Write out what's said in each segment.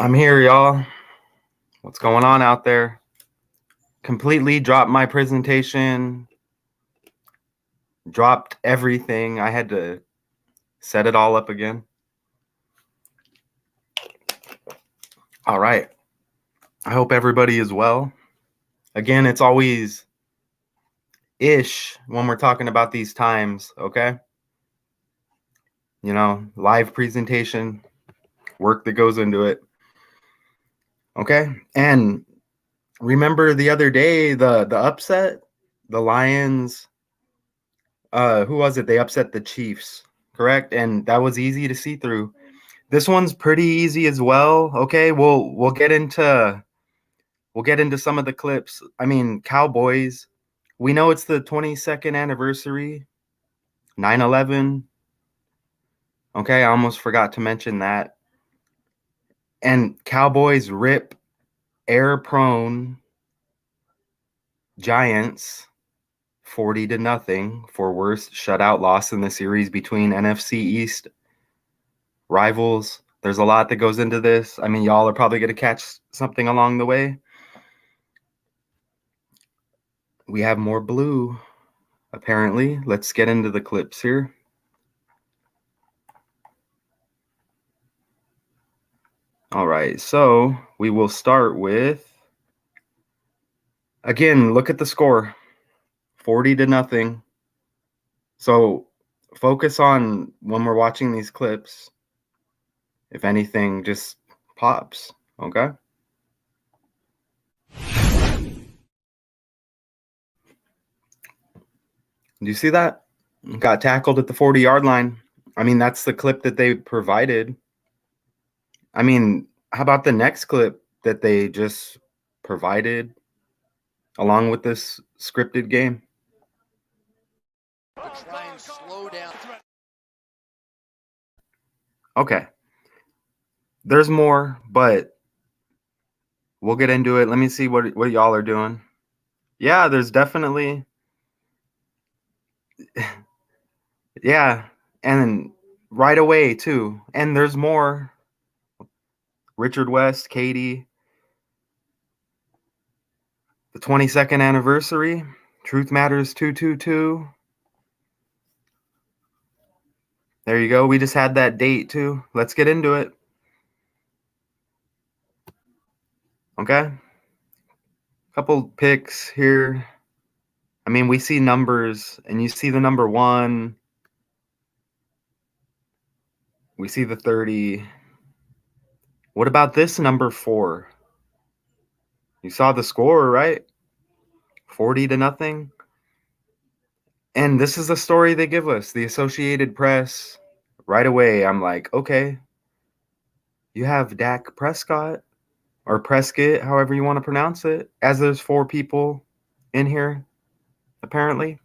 I'm here, y'all. What's going on out there? Completely dropped my presentation, dropped everything. I had to set it all up again. All right. I hope everybody is well. Again, it's always ish when we're talking about these times, okay? Live presentation, work that goes into it. Okay? And remember the other day, the upset, the Lions, who was it? They upset the Chiefs, correct? And that was easy to see through. This one's pretty easy as well. Okay, we'll get into some of the clips. I mean, Cowboys. We know it's the 22nd anniversary, 9/11. Okay, I almost forgot to mention that. And Cowboys rip air prone Giants 40-0 for worst shutout loss in the series between NFC East rivals. There's a lot that goes into this. I mean, y'all are probably going to catch something along the way. We have more blue, apparently. Let's get into the clips here. All right, so we will start with, again, look at the score, 40-0. So focus on when we're watching these clips, if anything just pops, okay? Do you see that? Got tackled at the 40-yard line. I mean, that's the clip that they provided. I mean, how about the next clip that they just provided along with this scripted game? To try and slow down. Okay. There's more, but we'll get into it. Let me see what y'all are doing. Yeah, there's definitely yeah, and right away too. And there's more. Richard West, Katie, the 22nd anniversary, Truth Matters 222. There you go. We just had that date too. Let's get into it. Okay. Couple picks here. I mean, we see numbers, and you see the number 1. We see the 30. What about this number 4? You saw the score, right? 40-0. And this is the story they give us, the Associated Press. Right away, I'm like, okay, you have Dak Prescott, or Prescott, however you want to pronounce it, as there's 4 people in here, apparently.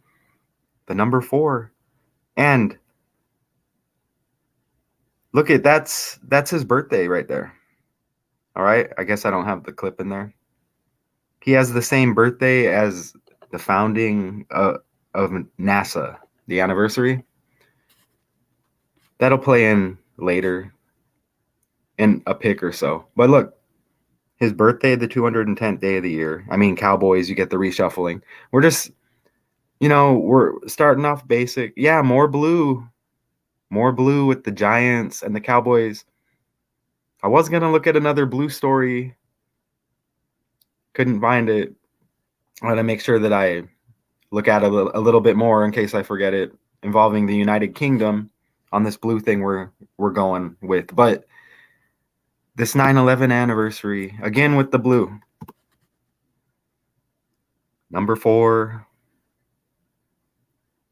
The number 4. And look at that's his birthday right there. All right, I guess I don't have the clip in there. He has the same birthday as the founding of NASA, the anniversary. That'll play in later in a pick or so. But look, his birthday, the 210th day of the year. I mean, Cowboys, you get the reshuffling. We're just, we're starting off basic. Yeah, more blue with the Giants and the Cowboys. I was going to look at another blue story. Couldn't find it. I want to make sure that I look at it a little bit more in case I forget it, involving the United Kingdom on this blue thing we're going with. But this 9/11 anniversary, again with the blue. Number 4.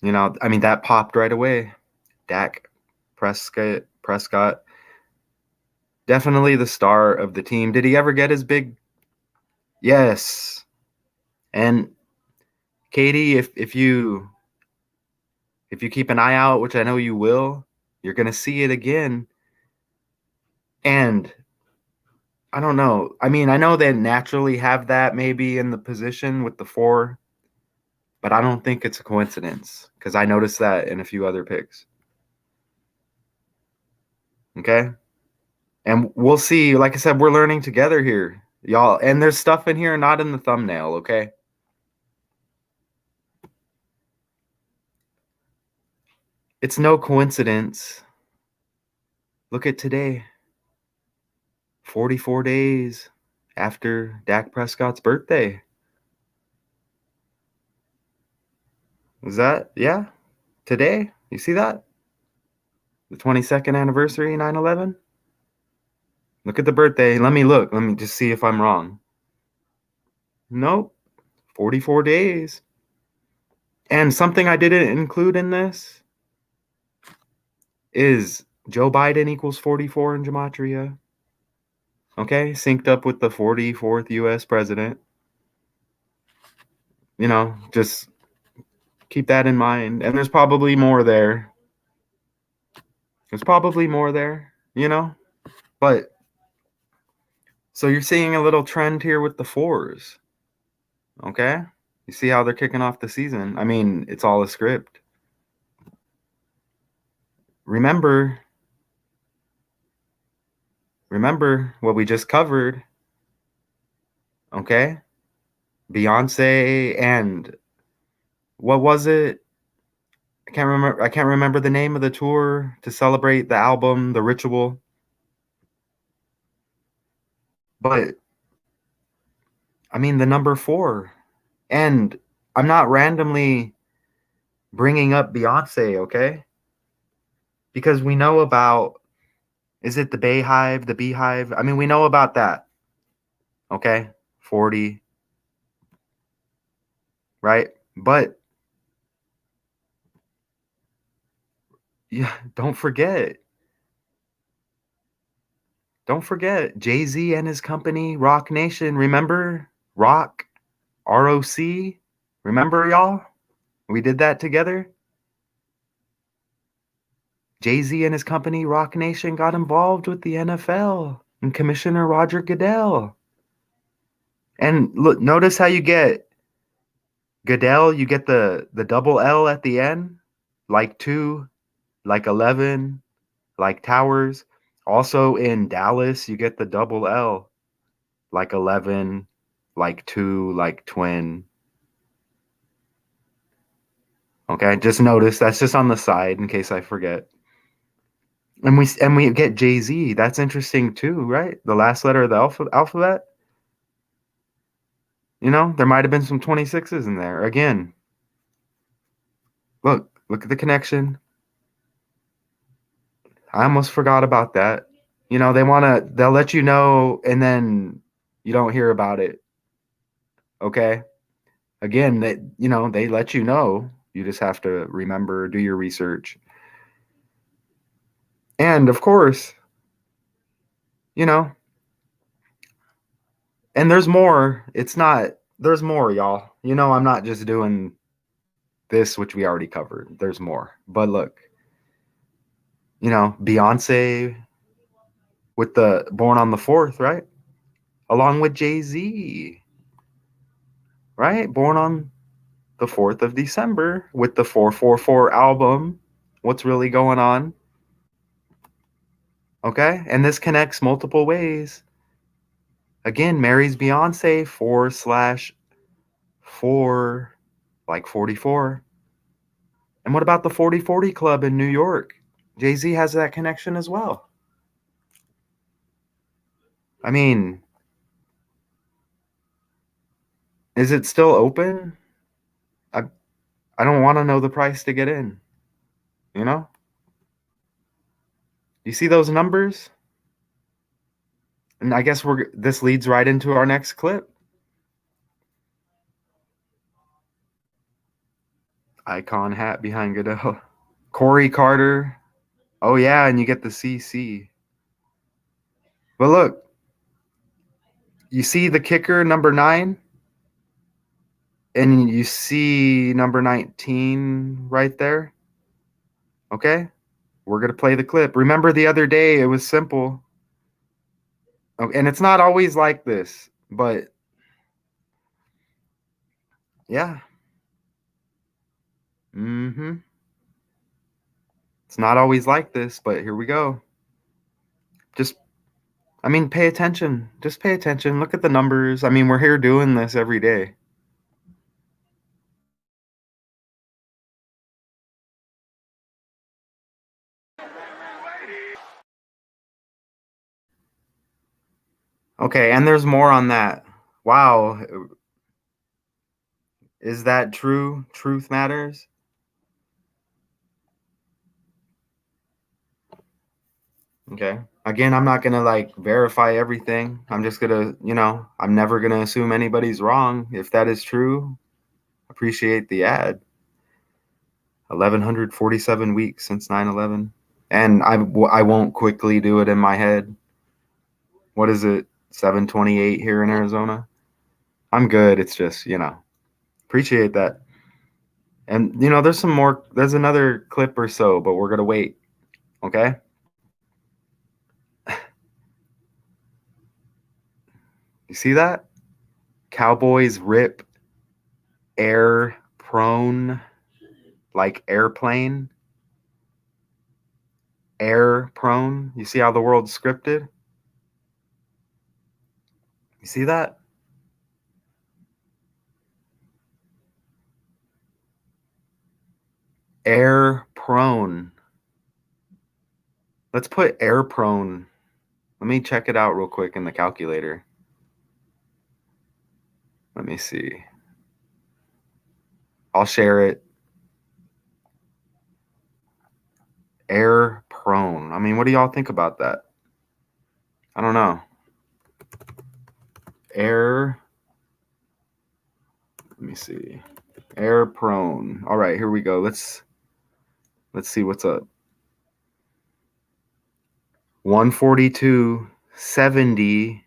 I mean, that popped right away. Dak Prescott. Definitely the star of the team. Did he ever get his big? Yes. And Katie, if you keep an eye out, which I know you will, you're going to see it again. And I don't know. I mean, I know they naturally have that maybe in the position with the 4, but I don't think it's a coincidence because I noticed that in a few other picks. Okay? And we'll see. Like I said, we're learning together here, y'all. And there's stuff in here not in the thumbnail, okay? It's no coincidence. Look at today. 44 days after Dak Prescott's birthday. Was that? Yeah. Today? You see that? The 22nd anniversary, 9/11? Look at the birthday. Let me look. Let me just see if I'm wrong. Nope. 44 days. And something I didn't include in this is Joe Biden equals 44 in gematria. Okay, synced up with the 44th US president. Just keep that in mind. And there's probably more there. There's probably more there, But so you're seeing a little trend here with the fours. Okay? You see how they're kicking off the season? I mean, it's all a script. Remember what we just covered. Okay? Beyonce and what was it? I can't remember the name of the tour to celebrate the album, The Ritual. But I mean, the number 4. And I'm not randomly bringing up Beyonce, okay? Because we know about, is it the Bayhive, the Beehive? I mean, we know about that, okay? 40, right? But yeah, don't forget Jay-Z and his company, Rock Nation. Remember? Rock, ROC. Remember, y'all? We did that together. Jay-Z and his company, Rock Nation, got involved with the NFL and Commissioner Roger Goodell. And look, notice how you get Goodell, you get the double L at the end, like 2, like 11, like Towers. Also in Dallas, you get the double L, like 11, like 2, like Twin. Okay, just notice that's just on the side in case I forget. And we get Jay-Z. That's interesting too, right? The last letter of the alphabet. There might have been some 26s in there. Again, look at the connection. I almost forgot about that. They'll let you know and then you don't hear about it. Okay? Again, they let you know. You just have to remember, do your research. And of course, and there's more. There's more, y'all. I'm not just doing this, which we already covered. There's more. But look, Beyonce with the Born on the 4th, right? Along with Jay-Z, right? Born on the 4th of December with the 444 album. What's really going on? Okay? And this connects multiple ways. Again, marries Beyonce 4/4, like 44. And what about the 40/40 Club in New York? Jay-Z has that connection as well. I mean, is it still open? I don't want to know the price to get in. You see those numbers? And I guess this leads right into our next clip. Icon hat behind Goodell. Corey Carter. Oh yeah, and you get the CC. But look, you see the kicker number 9, and you see number 19 right there. Okay, we're gonna play the clip. Remember the other day it was simple. Oh, and it's not always like this, but yeah. It's not always like this, but here we go. Just I mean, pay attention. Just pay attention. Look at the numbers. I mean, we're here doing this every day. Okay, and there's more on that. Wow. Is that true? Truth matters? Okay. Again, I'm not going to like verify everything. I'm just going to, I'm never going to assume anybody's wrong. If that is true, appreciate the ad. 1,147 weeks since 9/11. And I won't quickly do it in my head. What is it? 7:28 here in Arizona. I'm good. It's just, appreciate that. And, there's another clip or so, but we're going to wait. Okay. You see that? Cowboys rip air prone, like airplane, air prone. You see how the world's scripted? You see that? Air prone. Let's put air prone. Let me check it out real quick in the calculator. Let me see. I'll share it. Air prone. I mean, what do y'all think about that? I don't know. Air. Let me see. Air prone. All right, here we go. Let's see what's up. 142, 70,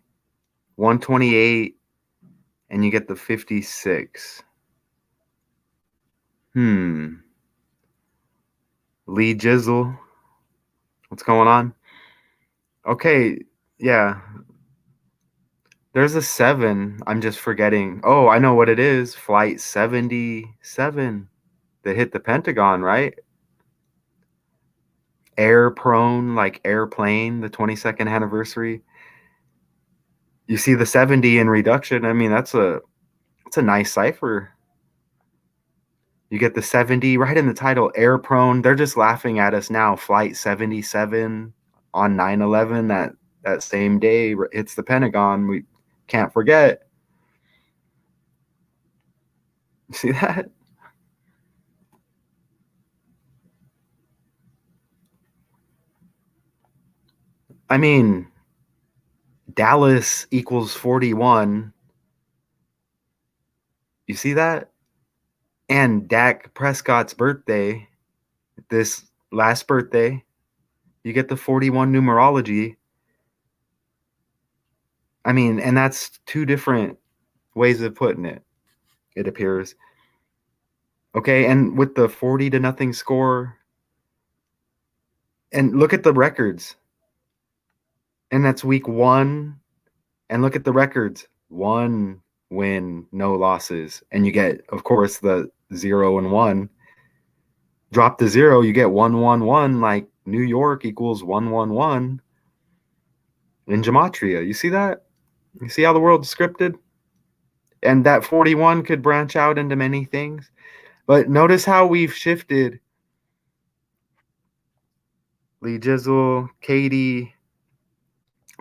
128, and you get the 56. Lee Jizzle. What's going on? Okay, yeah. There's a 7. I'm just forgetting. Oh, I know what it is. Flight 77 that hit the Pentagon, right? Air prone, like airplane, the 22nd anniversary. You see the 70 in reduction. I mean, that's a nice cipher. You get the 70 right in the title, air prone. They're just laughing at us now. Flight 77 on 9/11, that same day hits the Pentagon. We can't forget. See that? I mean, Dallas equals 41. You see that? And Dak Prescott's birthday, this last birthday, you get the 41 numerology. I mean, and that's two different ways of putting it, it appears. Okay, and with the 40-0 score, and look at the records. And that's week 1. And look at the records. 1 win, no losses. And you get, of course, the 0 and 1. Drop the 0, you get 1-1-1, like New York equals 1-1-1 in gematria. You see that? You see how the world's scripted? And that 41 could branch out into many things. But notice how we've shifted. Lee Jizzle, Katie.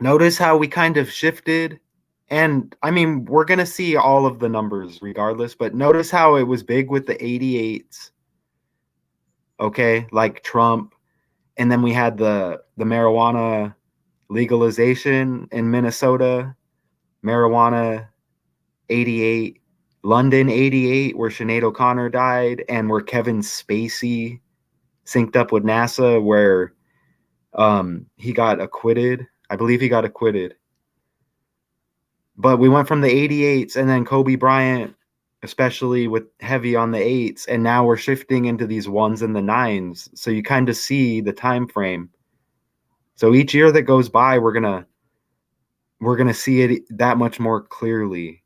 Notice how we kind of shifted. And I mean, we're going to see all of the numbers regardless, but notice how it was big with the 88s. Okay, like Trump. And then we had the marijuana legalization in Minnesota, marijuana 88, London 88, where Sinead O'Connor died, and where Kevin Spacey synced up with NASA, where he got acquitted. I believe he got acquitted. But we went from the 88s and then Kobe Bryant, especially with heavy on the 8s, and now we're shifting into these 1s and the 9s. So you kind of see the time frame. So each year that goes by, we're gonna see it that much more clearly.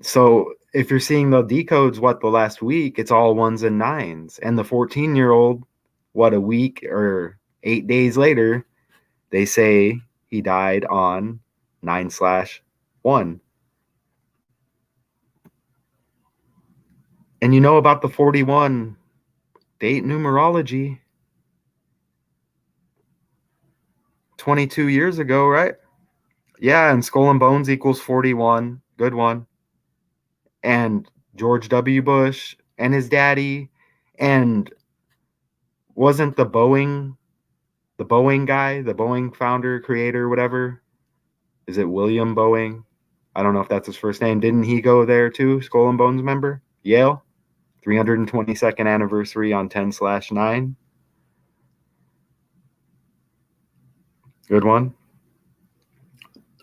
So if you're seeing the decodes, the last week, it's all 1s and 9s. And the 14-year-old, a week or 8 days later, they say He died on 9/1. And you know about the 41 date numerology 22 years ago, right? Yeah, and Skull and Bones equals 41. Good one. And George W. Bush and his daddy. And wasn't the Boeing guy, the Boeing founder, creator, whatever? Is it William Boeing? I don't know if that's his first name. Didn't he go there too? Skull and Bones member? Yale? 322nd anniversary on 10/9. Good one.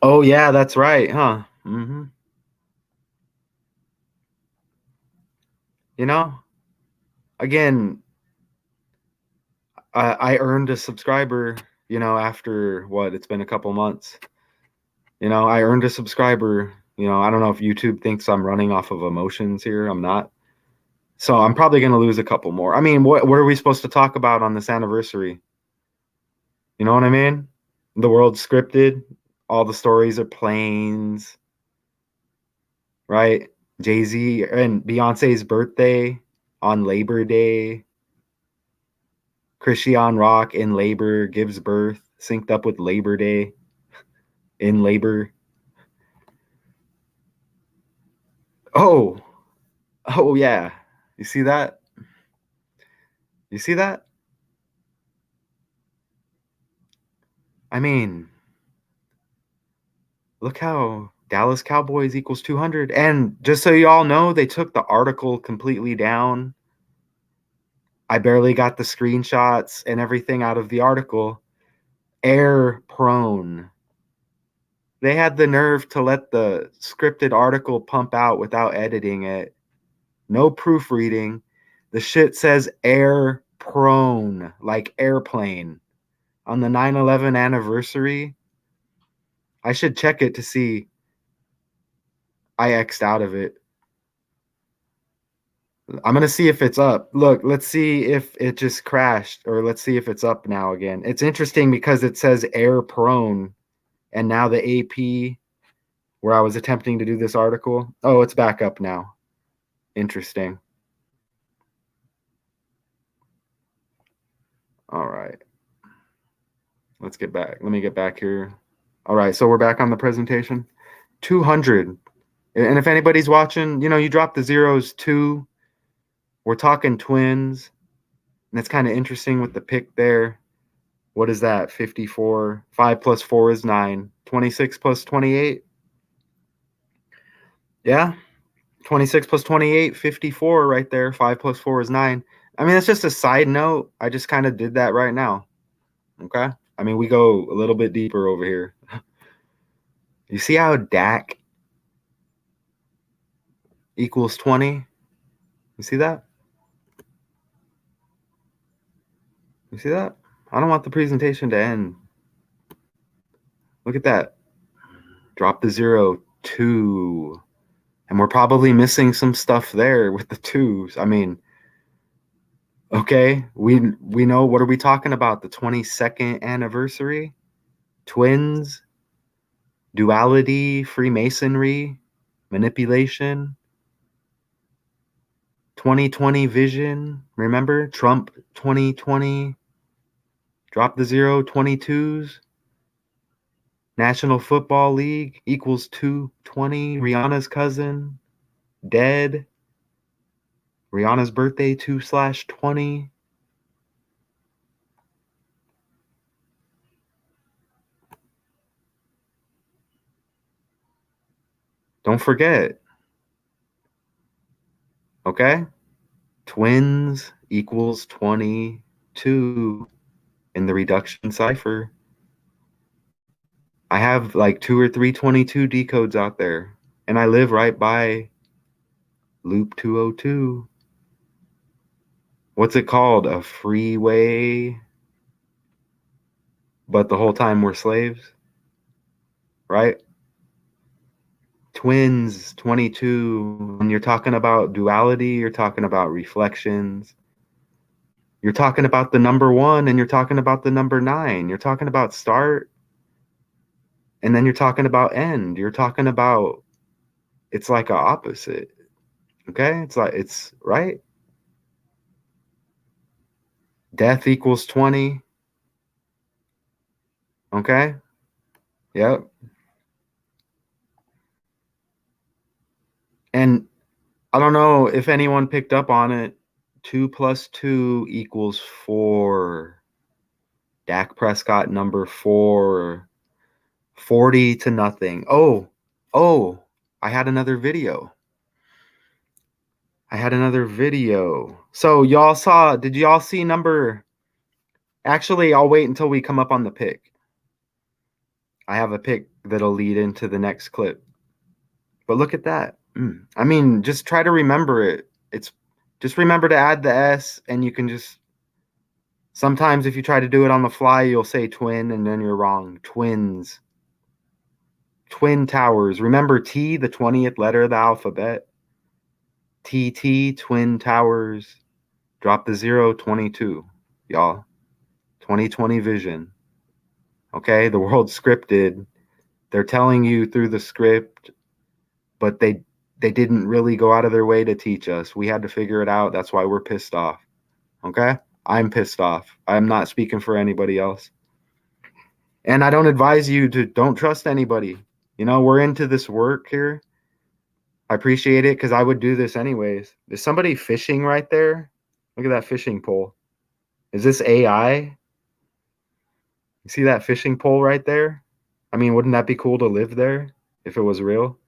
Oh, yeah, that's right, huh? Mm-hmm. You know, again, I earned a subscriber, after what? It's been a couple months. I earned a subscriber. I don't know if YouTube thinks I'm running off of emotions here. I'm not. So I'm probably going to lose a couple more. I mean, what are we supposed to talk about on this anniversary? You know what I mean? The world's scripted. All the stories are planes, right? Jay-Z and Beyonce's birthday on Labor Day. Christian Rock in labor gives birth, synced up with Labor Day in labor. Oh, oh yeah. You see that? You see that? I mean, look how Dallas Cowboys equals 200. And just so you all know, they took the article completely down. I barely got the screenshots and everything out of the article. Air prone. They had the nerve to let the scripted article pump out without editing it. No proofreading. The shit says air prone, like airplane. On the 9/11 anniversary, I should check it to see. I X'd out of it. I'm going to see if it's up. Look, let's see if it just crashed, or let's see if it's up now again. It's interesting because it says air prone, and now the AP, where I was attempting to do this article, oh, it's back up now. Interesting. All right. Let's get back. Let me get back here. All right, so we're back on the presentation. 200. And if anybody's watching, you drop the zeros 2. We're talking twins. And it's kind of interesting with the pick there. What is that? 54. 5 plus 4 is 9. 26 plus 28. Yeah. 26 plus 28, 54 right there. 5 plus 4 is 9. I mean, that's just a side note. I just kind of did that right now. Okay. I mean, we go a little bit deeper over here. You see how Dak equals 20? You see that? You see that? I don't want the presentation to end. Look at that. Drop the 0, 2. And we're probably missing some stuff there with the 2s. I mean, okay, we know, what are we talking about? The 22nd anniversary? Twins? Duality? Freemasonry? Manipulation? 2020 vision? Remember? Trump 2020? Drop the 0, 22s? National Football League equals 220. Rihanna's cousin, dead. Rihanna's birthday, 2/20. Don't forget. Okay? Twins equals 22 in the reduction cipher. I have like 2 or 3 22 decodes out there, and I live right by loop 202. What's it called? A freeway? But the whole time we're slaves, right? Twins, 22. When you're talking about duality, you're talking about reflections. You're talking about the number 1, and you're talking about the number 9. You're talking about start, And then you're talking about end. You're talking about it's like a opposite. Okay? It's like it's right. Death equals 20. Okay? Yep. And I don't know if anyone picked up on it. 2 plus 2 equals 4. Dak Prescott, number 4. 40 to nothing. Oh, I had another video. So did y'all see number? Actually, I'll wait until we come up on the pick. I have a pick that'll lead into the next clip. But look at that. I mean, just try to remember it. Just remember to add the S, and you can just sometimes if you try to do it on the fly, you'll say twin and then you're wrong. Twins. Twin towers. Remember T, the 20th letter of the alphabet. TT, twin towers. Drop the 0, 22. Y'all. 2020 vision. Okay, the world's scripted. They're telling you through the script, but they didn't really go out of their way to teach us. We had to figure it out. That's why we're pissed off. Okay? I'm pissed off. I'm not speaking for anybody else. And I don't advise you to don't trust anybody. You know, we're into this work here. I appreciate it because I would do this anyways. Is somebody fishing right there? Look at that fishing pole. Is this AI? You see that fishing pole right there? I mean, wouldn't that be cool to live there if it was real?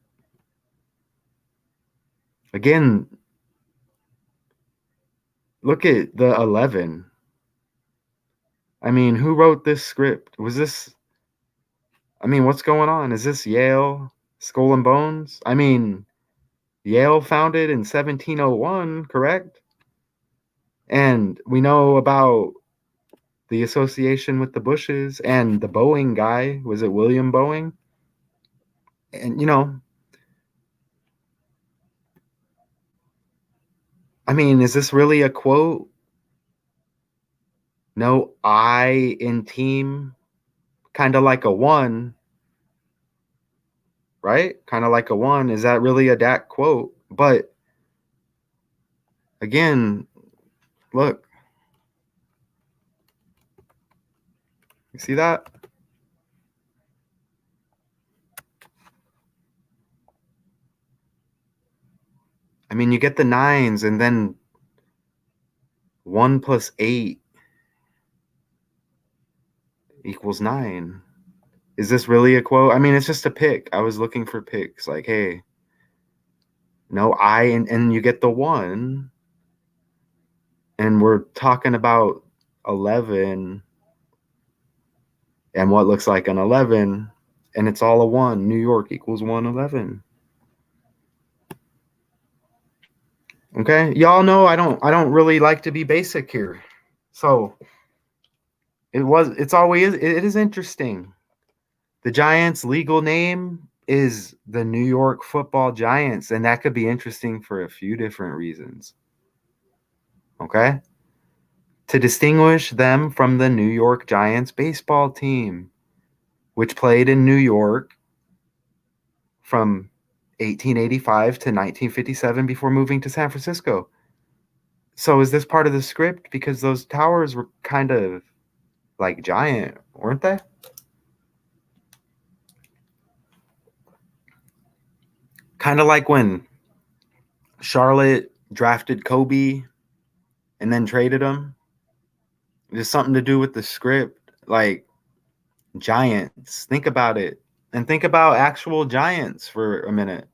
Again, look at the 11. I mean, who wrote this script? What's going on? Is this Yale, Skull and Bones? I mean, Yale founded in 1701, correct? And we know about the association with the Bushes and the Boeing guy. Was it William Boeing? And, is this really a quote? No I in team, kind of like a 1, right? Kind of like a 1. Is that really a Dak quote? But again, look. You see that? I mean, you get the 9s and then 1 plus 8 equals 9. Is this really a quote? I mean, it's just a pick. I was looking for picks. Like, hey, no I, and you get the 1. And we're talking about 11 and what looks like an 11. And it's all a 1. New York equals 111. Okay, y'all know I don't really like to be basic here. So it is interesting. The Giants' legal name is the New York Football Giants, and that could be interesting for a few different reasons. Okay? To distinguish them from the New York Giants baseball team, which played in New York from 1885 to 1957 before moving to San Francisco. So is this part of the script? Because those towers were kind of like giant, weren't they? Kind of like when Charlotte drafted Kobe and then traded him. There's something to do with the script. Like giants. Think about it. And think about actual giants for a minute.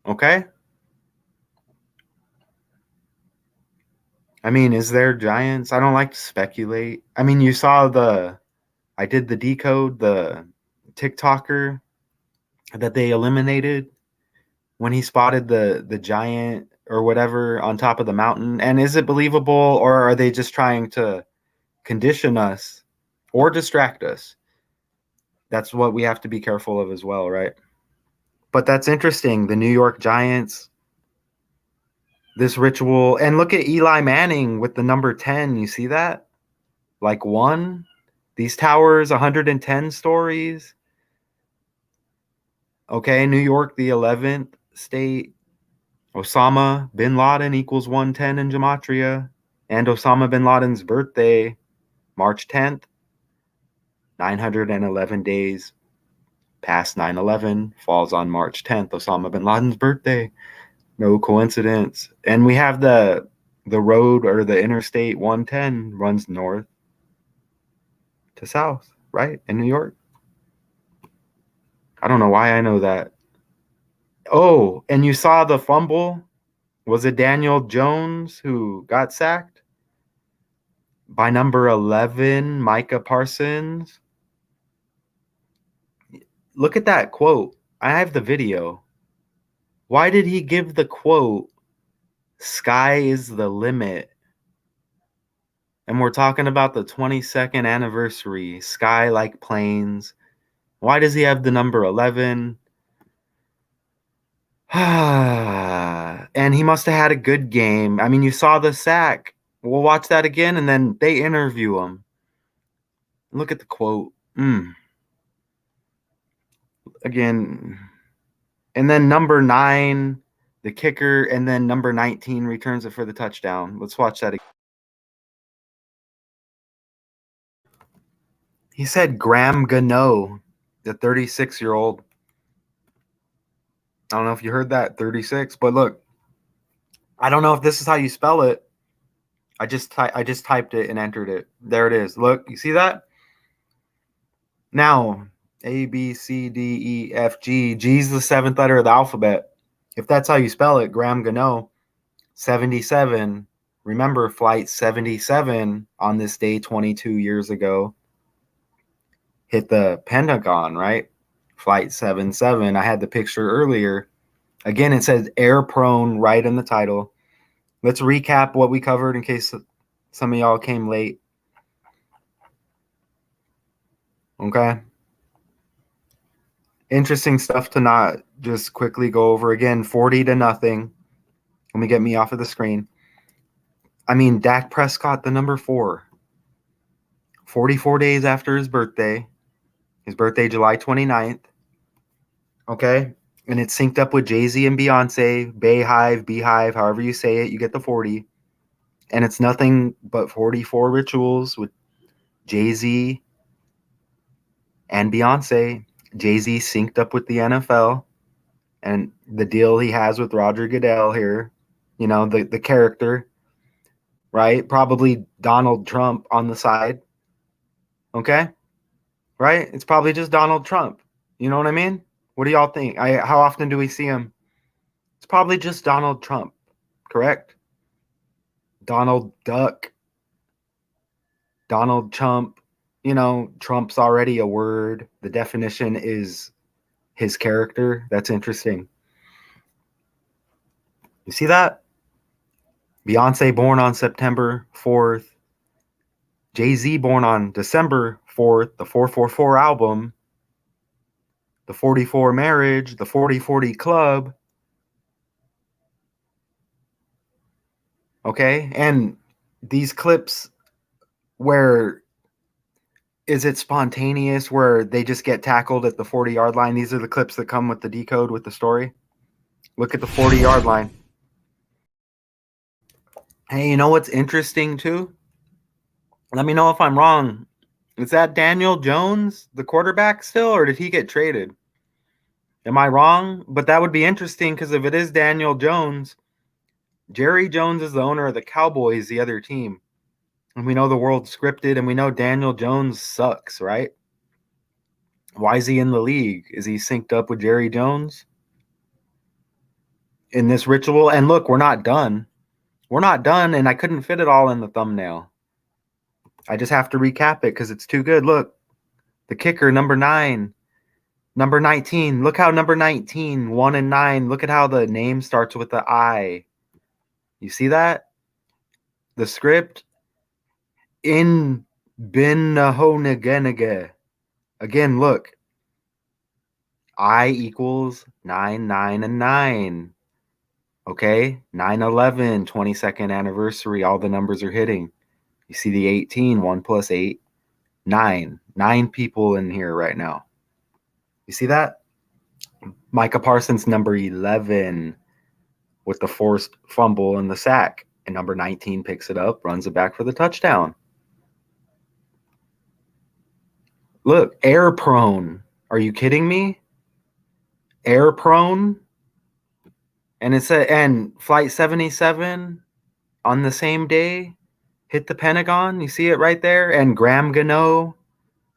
Okay? I mean, is there giants? I don't like to speculate. I mean, you saw I did the decode, the TikToker that they eliminated when he spotted the giant or whatever on top of the mountain. And is it believable, or are they just trying to condition us or distract us? That's what we have to be careful of as well, right? But that's interesting. The New York Giants, this ritual. And look at Eli Manning with the number 10. You see that? Like 1. These towers, 110 stories. Okay, New York, the 11th state. Osama bin Laden equals 110 in gematria. And Osama bin Laden's birthday, March 10th, 911 days past 9/11, falls on March 10th, Osama bin Laden's birthday. No coincidence. And we have the road, or the interstate 110 runs north to south, right? In New York. I don't know why I know that. Oh, and you saw the fumble? Was it Daniel Jones who got sacked by number 11, Micah Parsons? Look at that quote. I have the video. Why did he give the quote, "Sky is the limit"? And we're talking about the 22nd anniversary, sky like planes. Why does he have the number 11? And he must have had a good game. I mean, you saw the sack. We'll watch that again, and then they interview him. Look at the quote. Again. And then number 9, the kicker, and then number 19 returns it for the touchdown. Let's watch that again. He said Graham Gano, the 36-year-old. I don't know if you heard that, 36. But look, I don't know if this is how you spell it. I just typed it and entered it. There it is. Look, you see that? Now, A, B, C, D, E, F, G. G's the 7th letter of the alphabet. If that's how you spell it, Graham Gano, 77. Remember, Flight 77 on this day 22 years ago hit the Pentagon, right? Flight 77. I had the picture earlier. Again, it says air prone right in the title. Let's recap what we covered in case some of y'all came late. Okay. Interesting stuff to not just quickly go over. Again, 40-0. Let me get me off of the screen. I mean, Dak Prescott, the number 4. 44 days after his birthday. His birthday, July 29th. Okay. And it's synced up with Jay-Z and Beyonce, Bayhive, Beehive, however you say it, you get the 40. And it's nothing but 44 rituals with Jay-Z and Beyonce. Jay-Z synced up with the NFL and the deal he has with Roger Goodell here. You know, the character, right? Probably Donald Trump on the side. Okay? Right? It's probably just Donald Trump. You know what I mean? What do y'all think? How often do we see him? It's probably just Donald Trump, correct? Donald Duck, Donald Trump. You know, Trump's already a word. The definition is his character. That's interesting. You see that? Beyonce born on September 4th. Jay-Z born on December 4th. The 444 album. The 44 marriage. The 40/40 club. Okay? And these clips where is it spontaneous where they just get tackled at the 40-yard line? These are the clips that come with the decode with the story. Look at the 40-yard line. Hey, you know what's interesting too? Let me know if I'm wrong. Is that Daniel Jones, the quarterback still, or did he get traded? Am I wrong? But that would be interesting because if it is Daniel Jones, Jerry Jones is the owner of the Cowboys, the other team. And we know the world's scripted, and we know Daniel Jones sucks, right? Why is he in the league? Is he synced up with Jerry Jones in this ritual? And look, we're not done. We're not done, and I couldn't fit it all in the thumbnail. I just have to recap it because it's too good. Look, the kicker, number 9. Number 19. Look how number 19, 1 and 9. Look at how the name starts with the I. You see that? The script. In bin Nahonagenege. Again, look. I equals 9, 9, and 9. Okay? 9/11, 22nd anniversary. All the numbers are hitting. You see the 18, 1 plus 8. Nine people in here right now. You see that? Micah Parsons, number 11, with the forced fumble and the sack. And number 19 picks it up, runs it back for the touchdown. Look, air prone. Are you kidding me? Air prone? And and Flight 77 on the same day hit the Pentagon. You see it right there? And Graham Gano,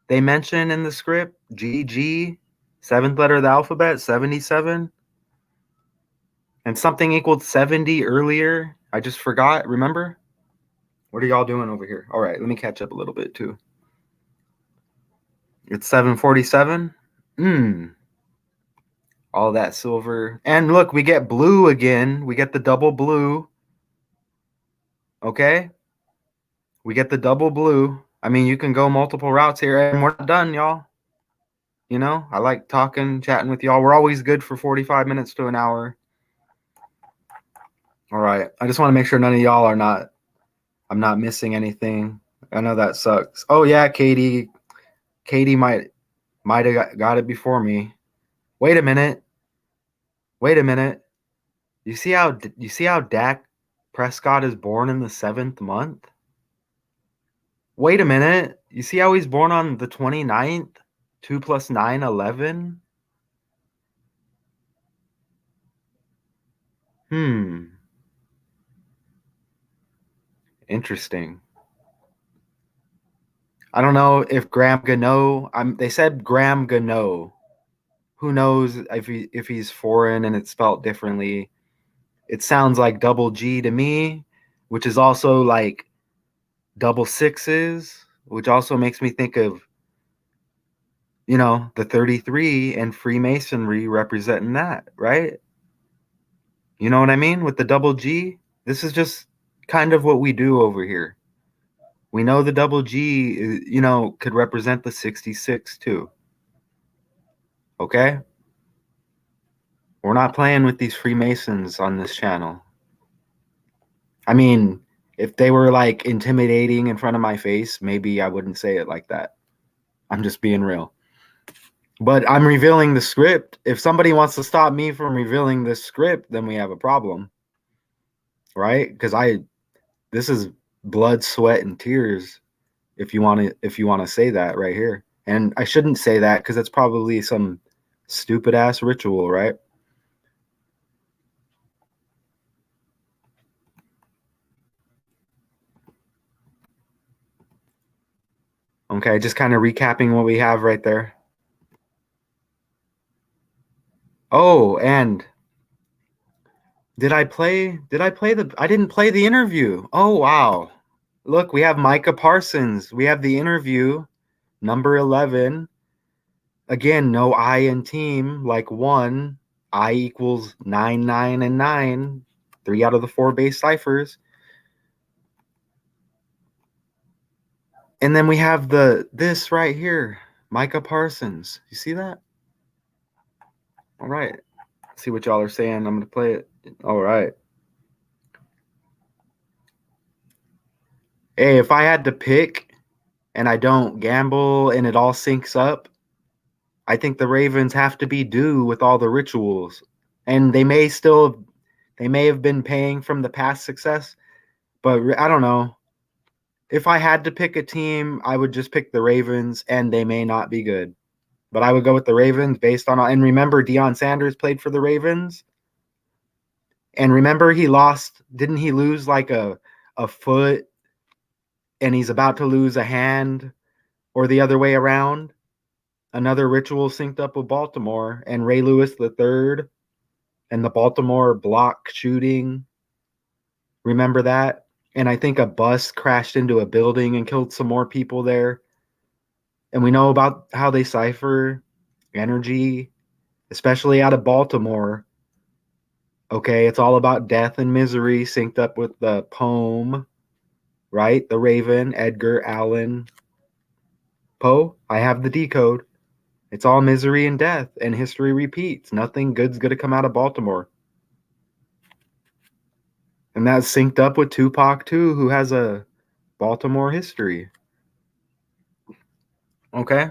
they mention in the script, GG, seventh letter of the alphabet, 77. And something equaled 70 earlier. I just forgot. Remember? What are y'all doing over here? All right, let me catch up a little bit too. It's 747. All that silver. And look, we get blue again. We get the double blue. Okay? We get the double blue. I mean, you can go multiple routes here, and we're not done, y'all. You know, I like talking, chatting with y'all. We're always good for 45 minutes to an hour. All right. I just want to make sure none of y'all I'm not missing anything. I know that sucks. Oh yeah, Katie might have got it before me. Wait a minute. You see how Dak Prescott is born in the 7th month? Wait a minute. You see how he's born on the 29th? 2 + 9, 11? Interesting. I don't know if Graham Gano. They said Graham Gano. Who knows if he's foreign and it's spelled differently? It sounds like double G to me, which is also like double sixes, which also makes me think of, you know, the 33 and Freemasonry representing that, right? You know what I mean? With the double G, this is just kind of what we do over here. We know the double G, you know, could represent the 66 too. Okay? We're not playing with these Freemasons on this channel. I mean, if they were like intimidating in front of my face, maybe I wouldn't say it like that. I'm just being real. But I'm revealing the script. If somebody wants to stop me from revealing this script, then we have a problem. Right? Because this is blood, sweat, and tears, if you want to say that right here. And I shouldn't say that because it's probably some stupid ass ritual, right? Okay, just kind of recapping what we have right there. Oh, and I didn't play the interview. Oh, wow. Look, we have Micah Parsons. We have the interview, number 11. Again, no I in team, like 1. I equals 9, 9, and 9. 3 out of the 4 base ciphers. And then we have this right here, Micah Parsons. You see that? All right. See what y'all are saying. I'm going to play it. All right. Hey, if I had to pick and I don't gamble and it all syncs up, I think the Ravens have to be due with all the rituals. And they may have been paying from the past success, but I don't know. If I had to pick a team, I would just pick the Ravens, and they may not be good. But I would go with the Ravens based on, and remember, Deion Sanders played for the Ravens. And remember, didn't he lose like a foot, and he's about to lose a hand, or the other way around? Another ritual synced up with Baltimore, and Ray Lewis III, and the Baltimore block shooting. Remember that? And I think a bus crashed into a building and killed some more people there. And we know about how they cipher energy, especially out of Baltimore. Okay, it's all about death and misery synced up with the poem, right? The Raven, Edgar Allan Poe. I have the decode. It's all misery and death, and history repeats. Nothing good's going to come out of Baltimore. And that's synced up with Tupac, too, who has a Baltimore history. Okay.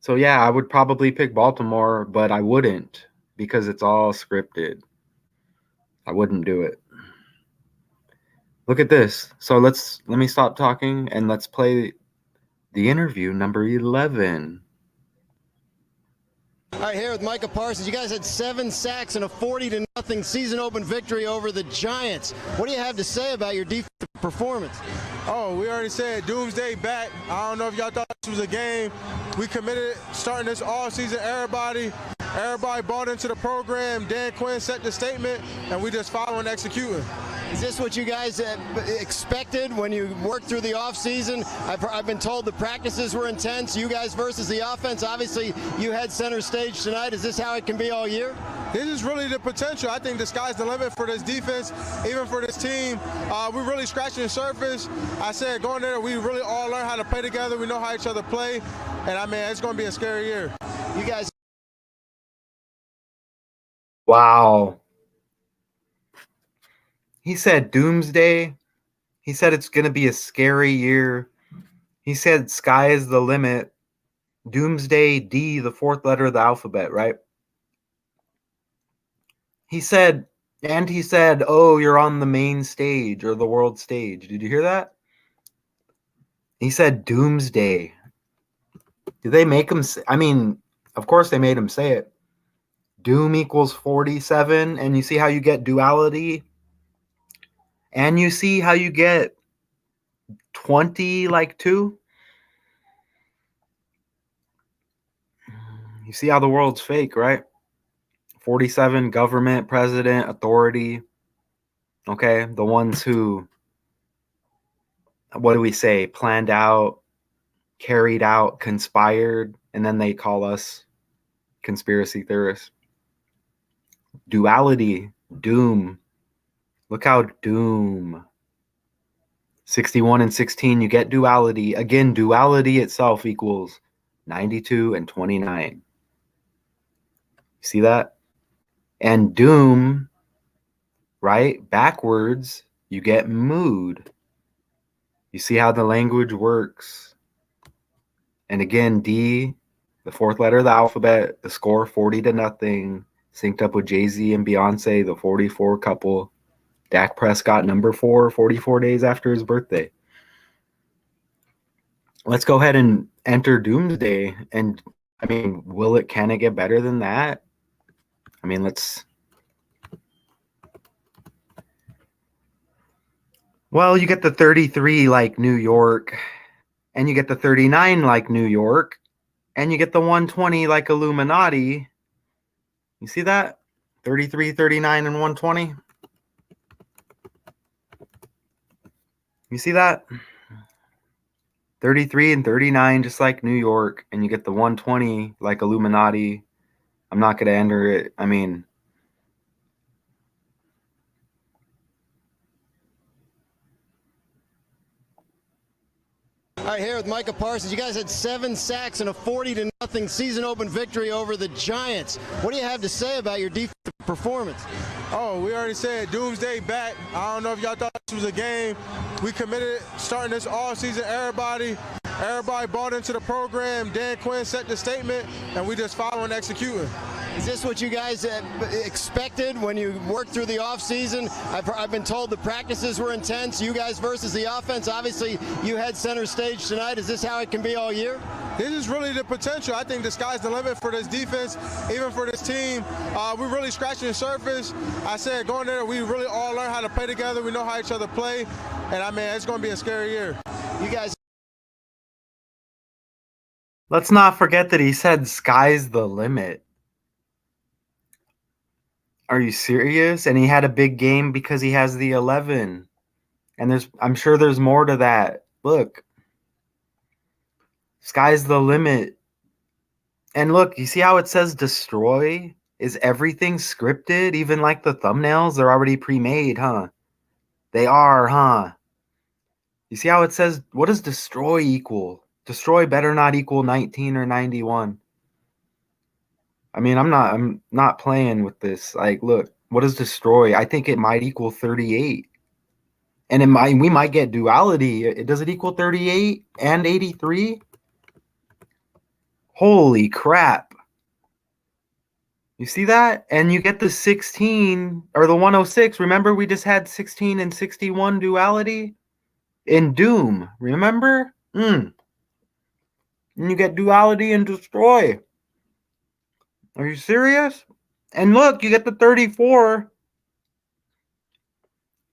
So yeah, I would probably pick Baltimore, but I wouldn't because it's all scripted. I wouldn't do it. Look at this. So let me stop talking and let's play the interview number 11. All right, here with Micah Parsons. You guys had 7 sacks and a 40-0 season open victory over the Giants. What do you have to say about your defensive performance? Oh, we already said doomsday back. I don't know if y'all thought this was a game. We committed starting this all season. Everybody bought into the program. Dan Quinn set the statement, and we just following and executing. Is this what you guys expected when you worked through the offseason? I've been told the practices were intense. You guys versus the offense. Obviously, you had center stage tonight. Is this how it can be all year? This is really the potential. I think the sky's the limit for this defense, even for this team. We're really scratching the surface. I said going there, we really all learn how to play together. We know how each other play. And, I mean, it's going to be a scary year. You guys. Wow. He said doomsday. He said it's going to be a scary year. He said sky is the limit. Doomsday, D, the 4th letter of the alphabet, right? He said, oh, you're on the main stage or the world stage. Did you hear that? He said doomsday. Did they make him say, I mean, of course they made him say it. Doom equals 47, and you see how you get duality? And you see how you get 20 like 2? You see how the world's fake, right? 47, government, president, authority. Okay, the ones who, what do we say, planned out, carried out, conspired, and then they call us conspiracy theorists. Duality, doom. Look how doom. 61 and 16, you get duality. Again, duality itself equals 92 and 29. You see that? And doom, right? Backwards, you get mood. You see how the language works. And again, D, the 4th letter of the alphabet, the score 40-0, synced up with Jay-Z and Beyonce, the 44 couple. Dak Prescott, number 4, 44 days after his birthday. Let's go ahead and enter doomsday. And, I mean, can it get better than that? I mean, well, you get the 33 like New York, and you get the 39 like New York, and you get the 120 like Illuminati. You see that? 33, 39, and 120. You see that? 33 and 39 just like New York, and you get the 120 like Illuminati. I'm not going to enter it. I mean, All right, here with Micah Parsons. You guys had 7 sacks and a 40-0 season open victory over the Giants. What do you have to say about your defensive performance? Oh, we already said doomsday back. I don't know if y'all thought this was a game. We committed starting this all season. Everybody bought into the program. Dan Quinn set the statement, and we just following and executing. Is this what you guys expected when you worked through the offseason? I've been told the practices were intense. You guys versus the offense. Obviously, you had center stage tonight. Is this how it can be all year? This is really the potential. I think the sky's the limit for this defense, even for this team. We're really scratching the surface. I said going there, we really all learn how to play together. We know how each other play. And, I mean, it's going to be a scary year. You guys. let's not forget that he said sky's the limit. Are you serious? And he had a big game because he has the 11. And I'm sure there's more to that. Look. Sky's the limit. And look, you see how it says destroy? Is everything scripted? Even like the thumbnails, they're already pre-made, huh? They are, huh? You see how it says, what does destroy equal? Destroy better not equal 19 or 91. I mean, I'm not playing with this. Like, look, what does destroy? I think it might equal 38. And we might get duality. Does it equal 38 and 83? Holy crap. You see that? And you get the 16 or the 106. Remember, we just had 16 and 61 duality in Doom. Remember? And you get duality in Destroy. Are you serious? And look, you get the 34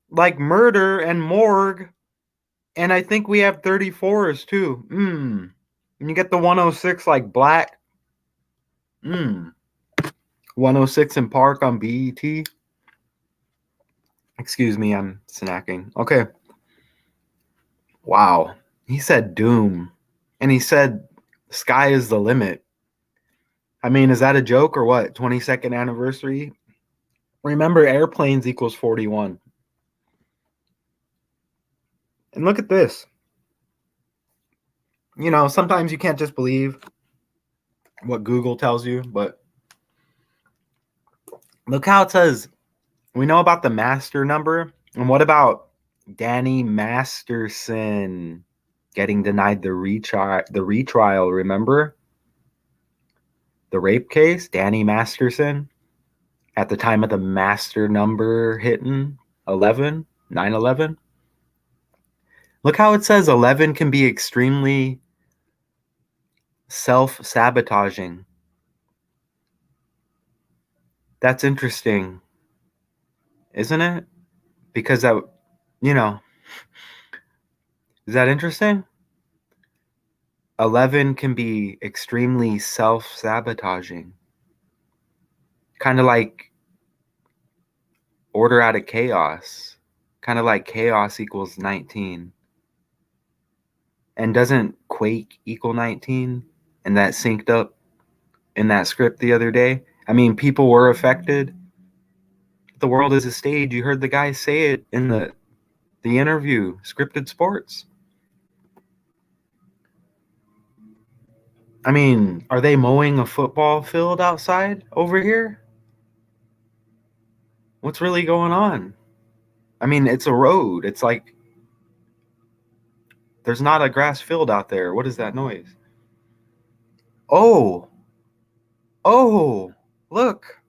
like Murder and Morgue. And I think we have 34s too. And you get the 106 like Black. 106 in Park on BET. Excuse me, I'm snacking. Okay. Wow. He said Doom. And he said sky is the limit. I mean, is that a joke or what? 22nd anniversary? Remember, airplanes equals 41. And look at this. You know, sometimes you can't just believe what Google tells you, but look how it says, we know about the master number. And what about Danny Masterson getting denied the retrial, remember? The rape case, Danny Masterson, at the time of the master number hitting 11, 9/11. Look how it says 11 can be extremely self-sabotaging. That's interesting, isn't it? Because that, you know, is that interesting? 11 can be extremely self-sabotaging. Kind of like order out of chaos. Kind of like chaos equals 19. And doesn't Quake equal 19? And that synced up in that script the other day. I mean, people were affected. The world is a stage. You heard the guy say it in the interview, Scripted Sports. I mean, are they mowing a football field outside over here? What's really going on? I mean, it's a road. It's like there's not a grass field out there. What is that noise? Oh, look.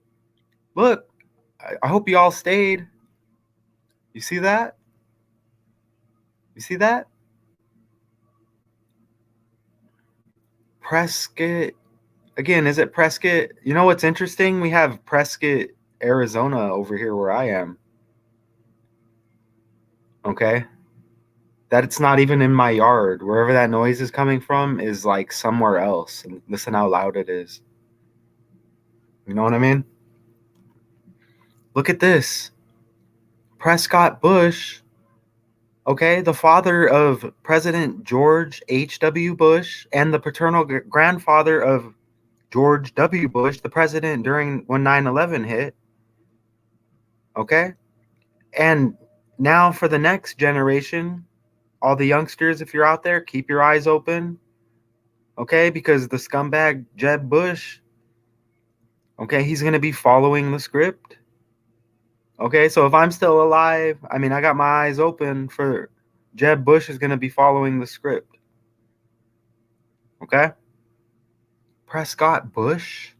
I hope you all stayed. You see that? You see that? Prescott. Again, is it Prescott? You know what's interesting? We have Prescott, Arizona over here where I am. Okay? That it's not even in my yard. Wherever that noise is coming from is like somewhere else. And listen how loud it is. You know what I mean? Look at this. Prescott Bush, okay, the father of President George H.W. Bush and the paternal grandfather of George W. Bush, the president during when 9/11 hit. Okay? And now for the next generation, all the youngsters, if you're out there, keep your eyes open. Okay? Because the scumbag Jeb Bush, okay, he's going to be following the script. Okay? So if I'm still alive, I mean, I got my eyes open for Jeb Bush is going to be following the script. Okay? Prescott Bush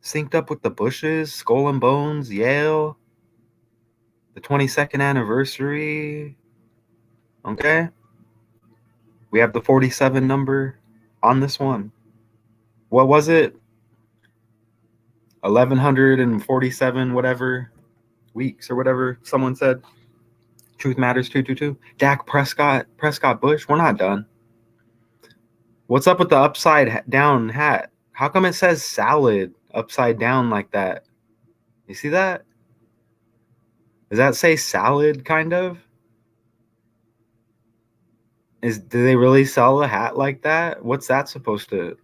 synced up with the Bushes, Skull and Bones, Yale, the 22nd anniversary. Okay? We have the 47 number on this one. What was it? 1147 whatever weeks or whatever someone said. Truth Matters 222. Dak Prescott Bush. We're not done. What's up with the upside down hat? How come it says salad upside down like that? You see that? Does that say salad kind of? Do they really sell a hat like that? What's that supposed to,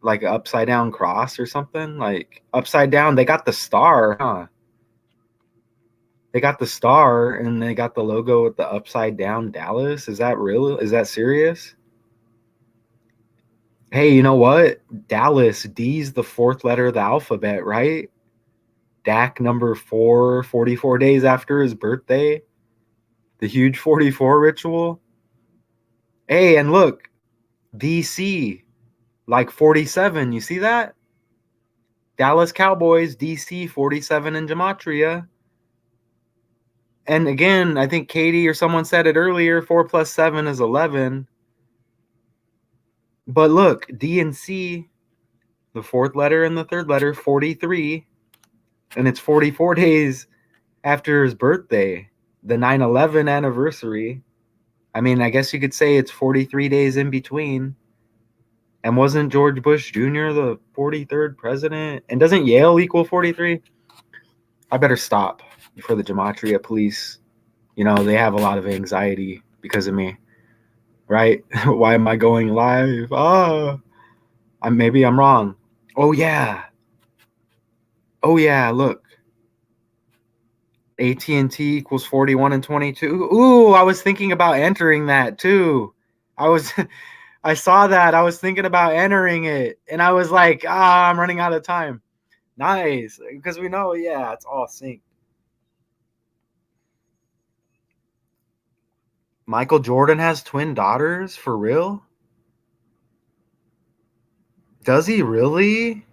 like an upside down cross or something? Like upside down, they got the star, huh? They got the star and they got the logo with the upside down Dallas. Is that real? Is that serious? Hey, you know what? Dallas, D's the fourth letter of the alphabet, right? Dak number 4, 44 days after his birthday. The huge 44 ritual. Hey, and look, DC, like 47. You see that? Dallas Cowboys, DC 47 in Gematria. And again, I think Katie or someone said it earlier, 4 plus 7 is 11. But look, D and C, the fourth letter and the third letter, 43. And it's 44 days after his birthday, the 9/11 anniversary. I mean, I guess you could say it's 43 days in between. And wasn't George Bush Jr. the 43rd president? And doesn't Yale equal 43? I better stop before the Gematria police, they have a lot of anxiety because of me, right? Why am I going live? Maybe I'm wrong. Oh, yeah, look. AT&T equals 41 and 22. Ooh, I was thinking about entering that too. I saw that. I was thinking about entering it. And I was like, I'm running out of time. Nice. Because we know, it's all synced. Michael Jordan has twin daughters? For real? Does he really?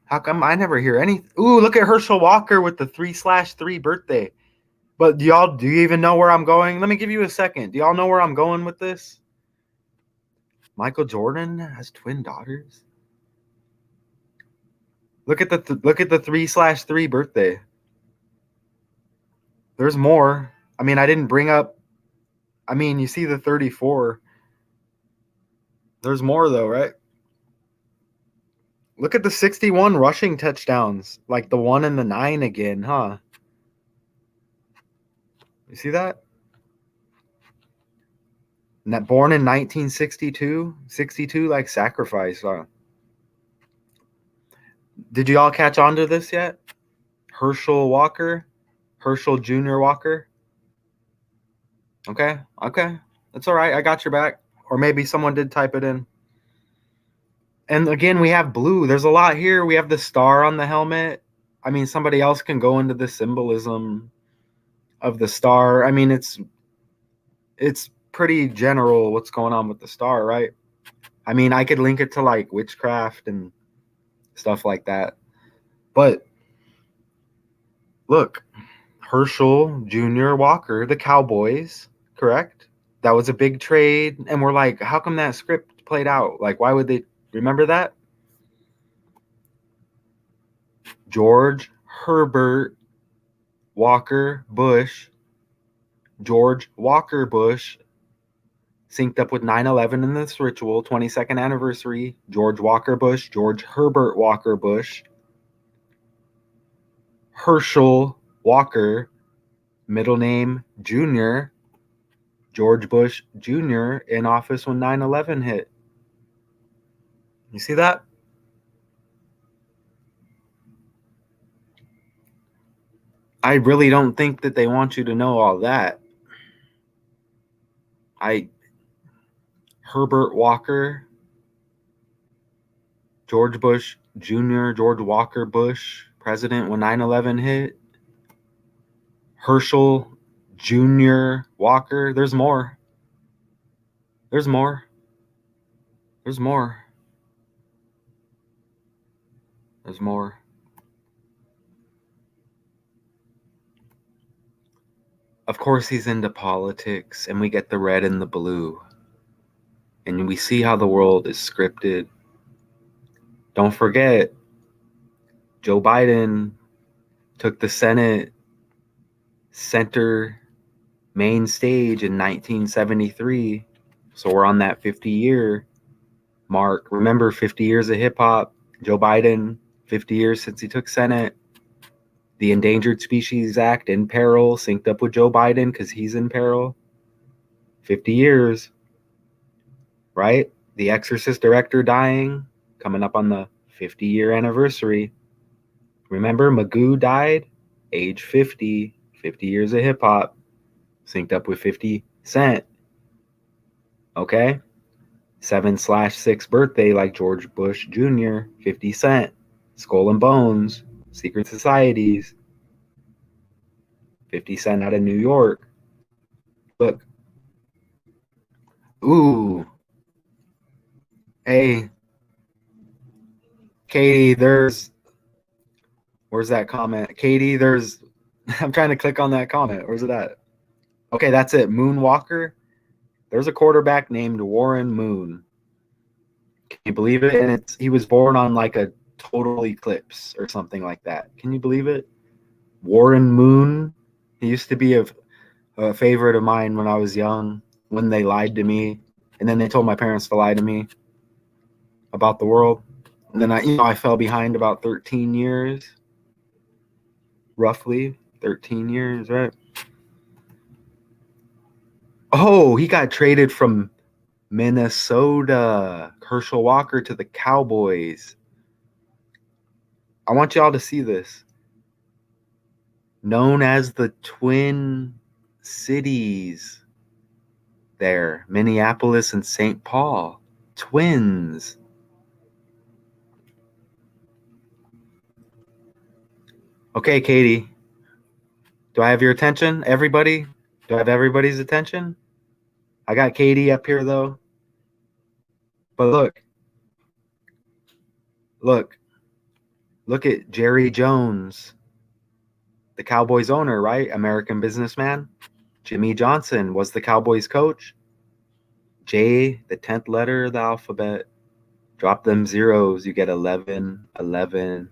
How come I never hear any? Ooh, look at Herschel Walker with the 3/3 birthday. But do you even know where I'm going? Let me give you a second. Do y'all know where I'm going with this? Michael Jordan has twin daughters. Look at the 3/3 birthday. There's more. I mean, I didn't bring up. I mean, you see the 34. There's more though, right? Look at the 61 rushing touchdowns, like the 1 and the 9 again, huh? You see that? Born in 1962, 62 like sacrifice, huh? Did you all catch on to this yet? Herschel Jr. Walker. Okay. That's all right. I got your back. Or maybe someone did type it in. And again, we have blue. There's a lot here. We have the star on the helmet. I mean, somebody else can go into the symbolism of the star. I mean, it's pretty general what's going on with the star, right? I mean, I could link it to like witchcraft and stuff like that. But look, Herschel Jr. Walker, the Cowboys, correct? That was a big trade. And we're like, how come that script played out? Like, why would they remember that? George Herbert Walker Bush, George Walker Bush, synced up with 9/11 in this ritual, 22nd anniversary. George Walker Bush, George Herbert Walker Bush, Herschel Walker, middle name Jr., George Bush Jr. in office when 9/11 hit. You see that? I really don't think that they want you to know all that. Herbert Walker, George Bush Jr., George Walker Bush, president when 9/11 hit. Herschel Jr. Walker. There's more. There's more. There's more. There's more. Of course, he's into politics, and we get the red and the blue. And we see how the world is scripted. Don't forget, Joe Biden took the Senate center main stage in 1973. So we're on that 50-year mark. Remember, 50 years of hip-hop. Joe Biden, 50 years since he took Senate. The Endangered Species Act in peril, synced up with Joe Biden because he's in peril. 50 years, right? The Exorcist director dying, coming up on the 50-year anniversary. Remember, Magoo died, age 50, 50 years of hip-hop, synced up with 50 Cent. Okay? 7/6 birthday like George Bush Jr., 50 Cent. Skull and Bones, secret societies. 50 Cent out of New York. Look. Ooh. Hey. Katie, where's that comment? Katie, I'm trying to click on that comment. Where's it at? Okay, that's it. Moonwalker. There's a quarterback named Warren Moon. Can you believe it? And he was born on like a total eclipse or something like that. Can you believe it? Warren Moon. He used to be a favorite of mine when I was young, when they lied to me. And then they told my parents to lie to me about the world. And then I fell behind about 13 years. Roughly 13 years, right? Oh, he got traded from Minnesota. Herschel Walker to the Cowboys. I want y'all to see this. Known as the Twin Cities there. Minneapolis and St. Paul. Twins. Okay, Katie. Do I have your attention? Everybody? Do I have everybody's attention? I got Katie up here, though. But look at Jerry Jones, the Cowboys owner, right? American businessman. Jimmy Johnson was the Cowboys coach. J, the 10th letter of the alphabet. Drop them zeros, you get 11, 11.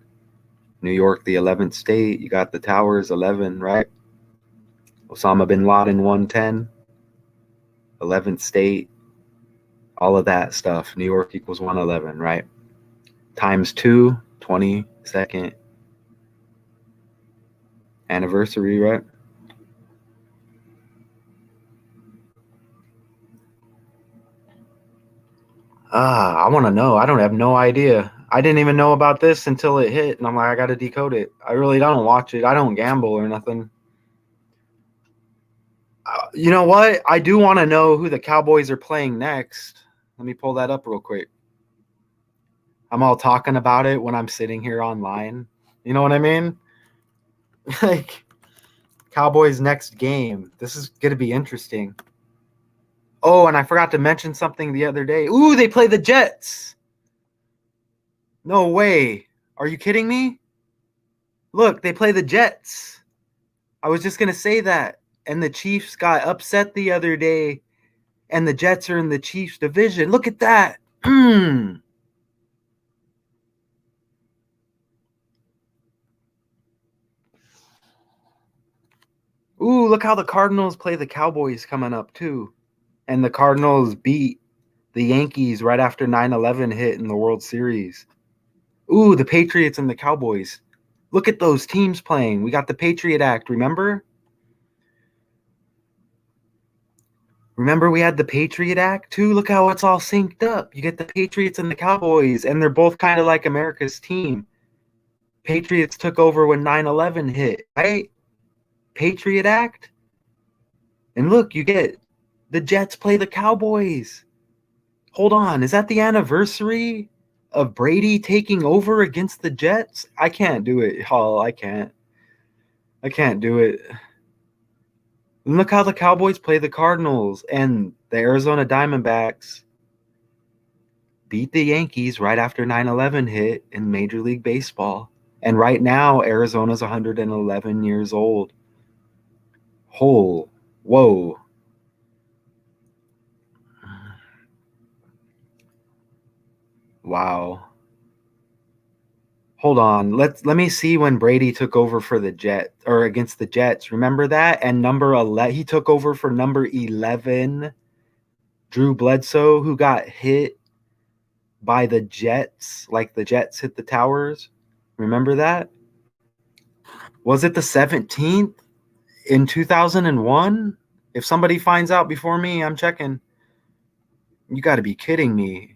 New York, the 11th state, you got the towers, 11, right? Osama bin Laden, 110. 11th state, all of that stuff. New York equals 111, right? Times 2, 22nd anniversary, right? I want to know. I don't have no idea. I didn't even know about this until it hit, and I'm like, I got to decode it. I really don't watch it. I don't gamble or nothing. You know what? I do want to know who the Cowboys are playing next. Let me pull that up real quick. I'm all talking about it when I'm sitting here online. You know what I mean? Like, Cowboys next game. This is going to be interesting. Oh, and I forgot to mention something the other day. Ooh, they play the Jets. No way. Are you kidding me? Look, they play the Jets. I was just going to say that. And the Chiefs got upset the other day. And the Jets are in the Chiefs division. Look at that. Ooh, look how the Cardinals play the Cowboys coming up, too. And the Cardinals beat the Yankees right after 9/11 hit in the World Series. Ooh, the Patriots and the Cowboys. Look at those teams playing. We got the Patriot Act, remember? Remember we had the Patriot Act, too? Look how it's all synced up. You get the Patriots and the Cowboys, and they're both kind of like America's team. Patriots took over when 9/11 hit, right? Patriot Act. And look, you get the Jets play the Cowboys. Hold on, is that the anniversary of Brady taking over against the Jets? I can't do it, Hall. I can't do it. And look how the Cowboys play the Cardinals, and the Arizona Diamondbacks beat the Yankees right after 9/11 hit in Major League Baseball. And right now, Arizona's 111 years old. Whoa. Wow. Hold on. Let me see when Brady took over for the Jets or against the Jets. Remember that? And number 11, he took over for number 11, Drew Bledsoe, who got hit by the Jets, like the Jets hit the towers. Remember that? Was it the 17th in 2001? If somebody finds out before me, I'm checking. You got to be kidding me.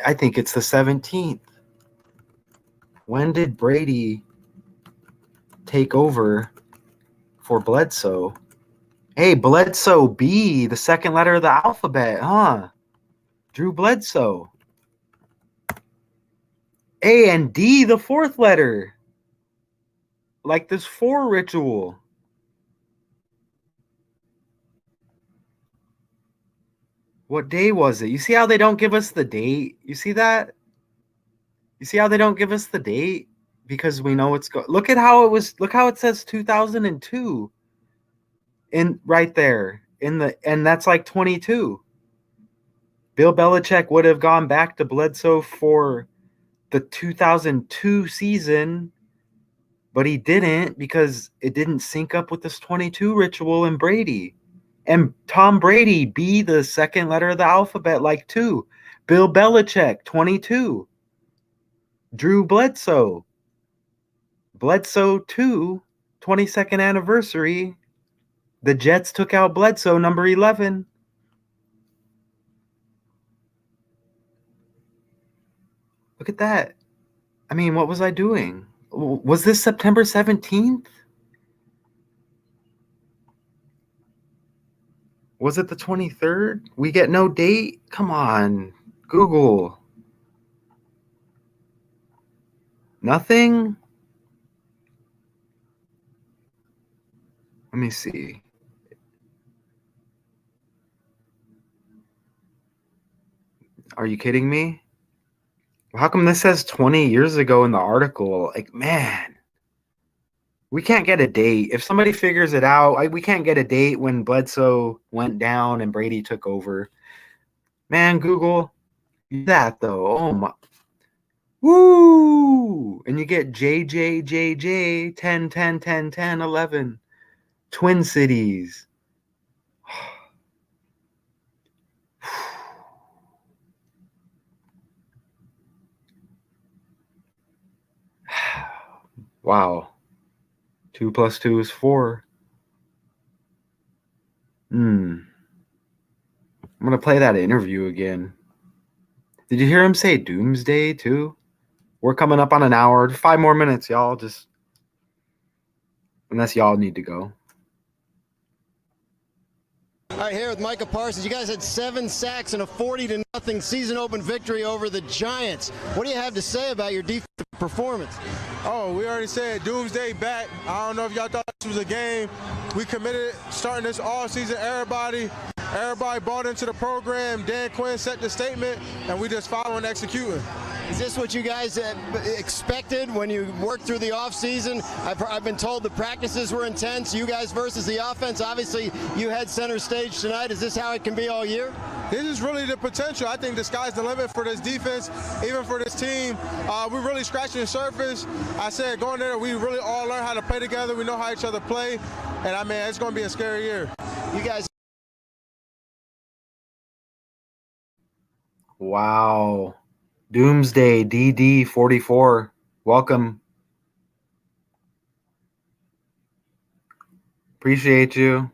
I think it's the 17th. When did Brady take over for Bledsoe? Hey, Bledsoe B, the second letter of the alphabet, huh? Drew Bledsoe. A and D, the fourth letter. like this 4 ritual. What day was it? You see how they don't give us the date? You see that? You see how they don't give us the date? Because we know it's look at how it was. Look how it says 2002 in right there in the, and that's like 22. Bill Belichick would have gone back to Bledsoe for the 2002 season, but he didn't because it didn't sync up with this 22 ritual in Brady. And Tom Brady, B, the second letter of the alphabet, like 2. Bill Belichick, 22. Drew Bledsoe, Bledsoe 2, 22nd anniversary. The Jets took out Bledsoe, number 11. Look at that. I mean, what was I doing? Was this September 17th? Was it the 23rd? We get no date? Come on, Google. Nothing? Let me see. Are you kidding me? How come this says 20 years ago in the article? Like, man, we can't get a date. If somebody figures it out, we can't get a date when Bledsoe went down and Brady took over. Man, Google that though. Oh my. Woo! And you get JJJJ 10 10 10 10 11. Twin Cities. Wow. 2 plus 2 is 4. I'm going to play that interview again. Did you hear him say doomsday too? We're coming up on an hour. 5 more minutes, y'all. Just unless y'all need to go. All right, here with Micah Parsons. You guys had 7 sacks and a 40-0 season open victory over the Giants. What do you have to say about your defensive performance? Oh, we already said doomsday back. I don't know if y'all thought this was a game. We committed starting this all season. Everybody bought into the program. Dan Quinn set the statement, and we just following executing. Is this what you guys expected when you worked through the offseason? I've been told the practices were intense. You guys versus the offense. Obviously, you had center stage tonight. Is this how it can be all year? This is really the potential. I think the sky's the limit for this defense, even for this team. We're really scratching the surface. I said going there, we really all learn how to play together. We know how each other play. And, I mean, it's going to be a scary year. You guys. Wow. Doomsday DD 44. Welcome. Appreciate you.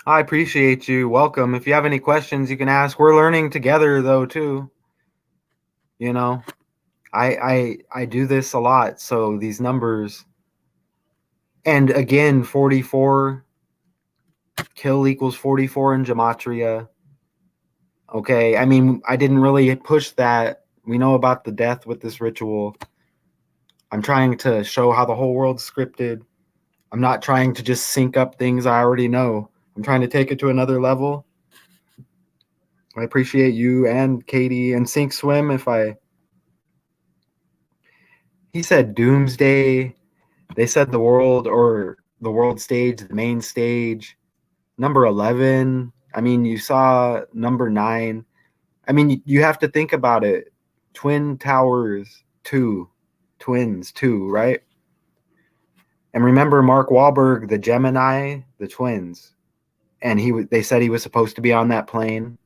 I appreciate you. Welcome. If you have any questions, you can ask. We're learning together though too. You know, I do this a lot, so these numbers. And again, 44 kill equals 44 in gematria. Okay, I mean, I didn't really push that. We know about the death with this ritual. I'm trying to show how the whole world's scripted. I'm not trying to just sync up things I already know. I'm trying to take it to another level. I appreciate you and Katie and Sink Swim. He said doomsday. They said the world or the world stage, the main stage. Number 11. I mean, you saw number 9. I mean, you have to think about it. Twin Towers 2, Twins 2, right? And remember Mark Wahlberg, the Gemini, the twins, and they said he was supposed to be on that plane,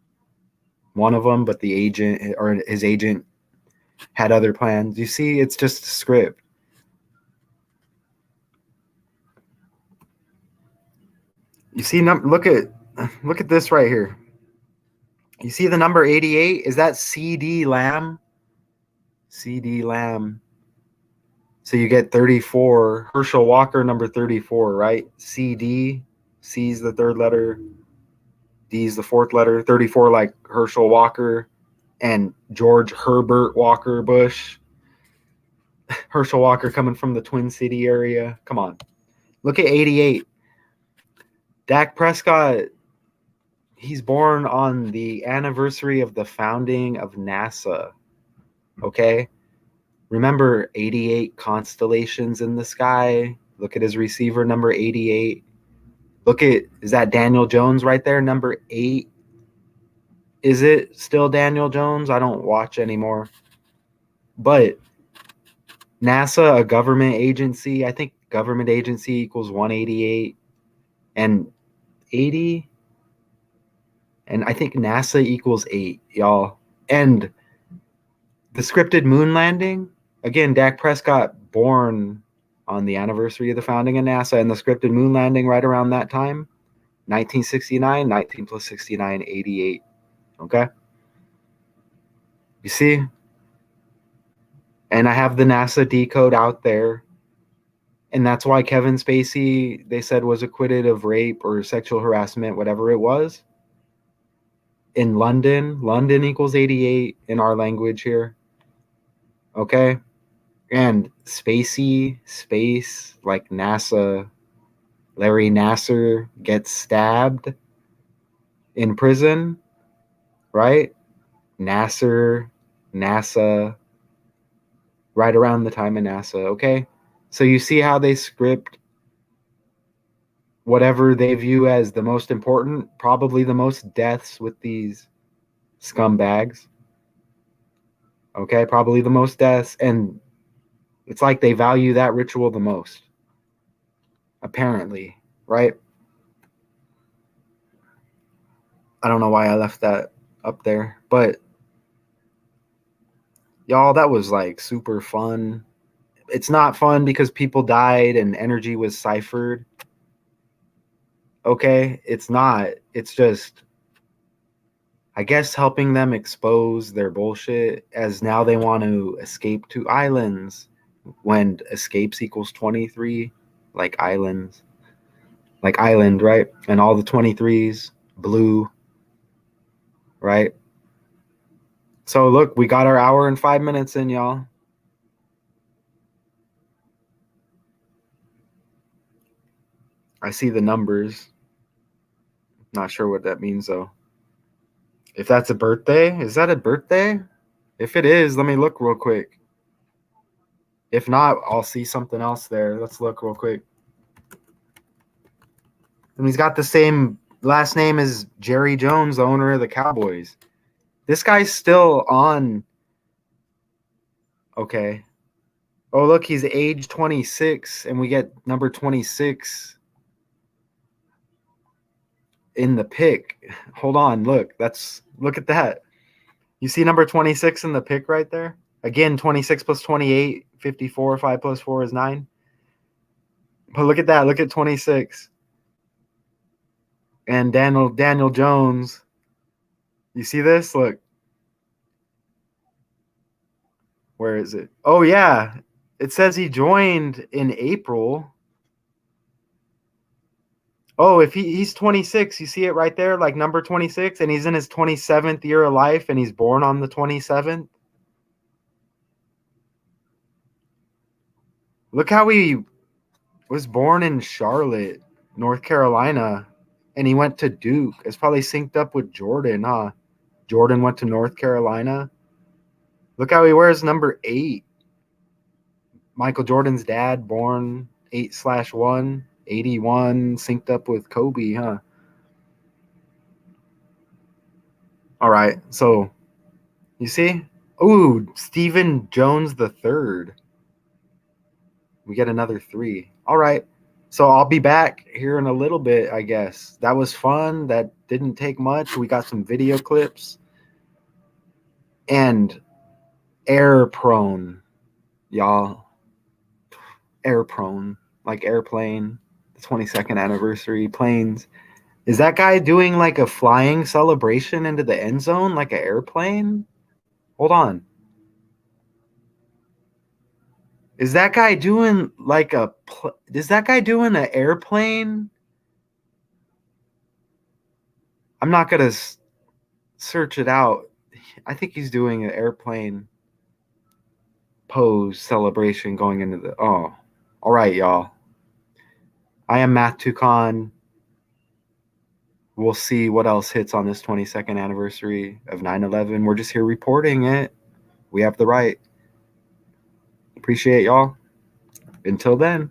one of them, but the agent or his agent had other plans. You see, it's just a script. You see, look at this right here. You see the number 88? Is that CD Lamb? CD Lamb. So you get 34. Herschel Walker, number 34, right? CD. C's the third letter. D's the fourth letter. 34 like Herschel Walker and George Herbert Walker Bush. Herschel Walker coming from the Twin City area. Come on. Look at 88. Dak Prescott, he's born on the anniversary of the founding of NASA. Okay? Remember 88 constellations in the sky? Look at his receiver, number 88. Look at, is that Daniel Jones right there, number 8? Is it still Daniel Jones? I don't watch anymore. But NASA, a government agency, I think government agency equals 188 and 80. And I think NASA equals 8, y'all. And the scripted moon landing, again, Dak Prescott born on the anniversary of the founding of NASA, and the scripted moon landing right around that time, 1969, 19 plus 69, 88. Okay? You see? And I have the NASA decode out there. And that's why Kevin Spacey, they said, was acquitted of rape or sexual harassment, whatever it was. In London, London equals 88 in our language here. Okay? And Spacey, space, like NASA, Larry Nasser gets stabbed in prison, right? Nasser, NASA, right around the time of NASA, okay? So you see how they script whatever they view as the most important, probably the most deaths with these scumbags. Okay, probably the most deaths. And it's like they value that ritual the most. Apparently, right? I don't know why I left that up there, but y'all, that was like super fun. It's not fun because people died and energy was ciphered. Okay, it's not. It's just, I guess, helping them expose their bullshit, as now they want to escape to islands when escapes equals 23, like islands. Like island, right? And all the 23s, blue, right? So look, we got our hour and 5 minutes in, y'all. I see the numbers. Not sure what that means, though. If that's a birthday, is that a birthday? If it is, let me look real quick. If not, I'll see something else there. Let's look real quick. And he's got the same last name as Jerry Jones, the owner of the Cowboys. This guy's still on. Okay. Oh, look, he's age 26, and we get number 26 in the pick. Hold on, look at that. You see number 26 in the pick right there? Again, 26 plus 28, 54. 5 plus 4 is 9. But look at that. Look at 26. And Daniel Jones. You see this? Look. Where is it? Oh, yeah. It says he joined in April. Oh, if he's 26, you see it right there, like number 26, and he's in his 27th year of life, and he's born on the 27th. Look how he was born in Charlotte, North Carolina, and he went to Duke. It's probably synced up with Jordan, huh? Jordan went to North Carolina. Look how he wears number 8. Michael Jordan's dad, born 8/1, 81, synced up with Kobe, huh? All right, so you see? Ooh, Stephen Jones the third. We get another 3. All right, so I'll be back here in a little bit, I guess. That was fun. That didn't take much. We got some video clips. And air prone, y'all. Air prone, like airplane, the 22nd anniversary, planes. Is that guy doing like a flying celebration into the end zone like an airplane? Hold on. Is that guy doing like is that guy doing an airplane? I'm not going to search it out. I think he's doing an airplane. pose celebration going into the all right, y'all. I am Matt Tucon. We'll see what else hits on this 22nd anniversary of 9/11. We're just here reporting it. We have the right. Appreciate y'all. Until then.